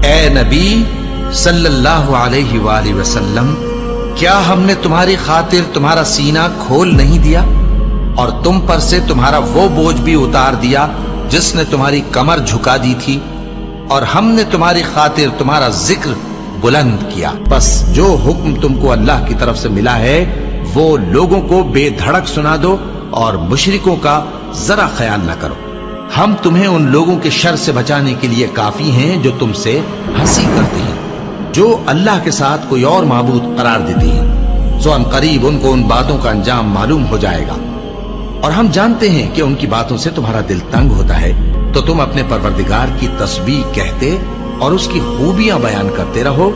اے نبی صلی اللہ علیہ وآلہ وسلم، کیا ہم نے تمہاری خاطر تمہارا سینہ کھول نہیں دیا اور تم پر سے تمہارا وہ بوجھ بھی اتار دیا جس نے تمہاری کمر جھکا دی تھی، اور ہم نے تمہاری خاطر تمہارا ذکر بلند کیا۔ بس جو حکم تم کو اللہ کی طرف سے ملا ہے وہ لوگوں کو بے دھڑک سنا دو اور مشرکوں کا ذرا خیال نہ کرو۔ ہم تمہیں ان لوگوں کے شر سے بچانے کے لیے کافی ہیں جو تم سے ہنسی کرتے ہیں، جو اللہ کے ساتھ کوئی اور معبود قرار دیتے ہیں، سو ان قریب ان کو ان باتوں کا انجام معلوم ہو جائے گا۔ اور ہم جانتے ہیں کہ ان کی باتوں سے تمہارا دل تنگ ہوتا ہے، تو تم اپنے پروردگار کی تسبیح کہتے اور اس کی خوبیاں بیان کرتے رہو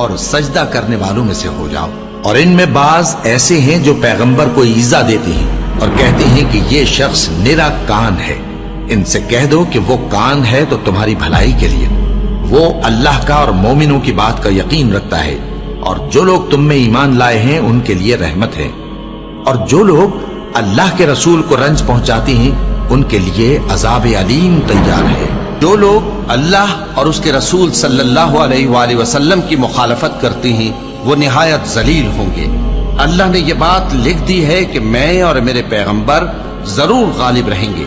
اور سجدہ کرنے والوں میں سے ہو جاؤ۔ اور ان میں بعض ایسے ہیں جو پیغمبر کو ایذا دیتے ہیں اور کہتے ہیں کہ یہ شخص نرا کان ہے۔ ان سے کہہ دو کہ وہ کان ہے تو تمہاری بھلائی کے لیے، وہ اللہ کا اور مومنوں کی بات کا یقین رکھتا ہے، اور جو لوگ تم میں ایمان لائے ہیں ان کے لیے رحمت ہے، اور جو لوگ اللہ کے رسول کو رنج پہنچاتے ہیں ان کے لیے عذاب علیم تیار ہے۔ جو لوگ اللہ اور اس کے رسول صلی اللہ علیہ وآلہ وسلم کی مخالفت کرتے ہیں وہ نہایت ذلیل ہوں گے۔ اللہ نے یہ بات لکھ دی ہے کہ میں اور میرے پیغمبر ضرور غالب رہیں گے،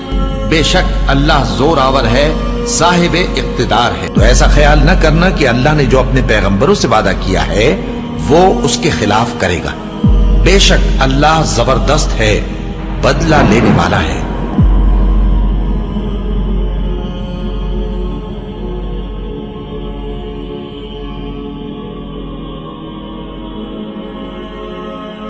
بے شک اللہ زور آور ہے، صاحب اقتدار ہے۔ تو ایسا خیال نہ کرنا کہ اللہ نے جو اپنے پیغمبروں سے وعدہ کیا ہے وہ اس کے خلاف کرے گا، بے شک اللہ زبردست ہے، بدلہ لینے والا ہے۔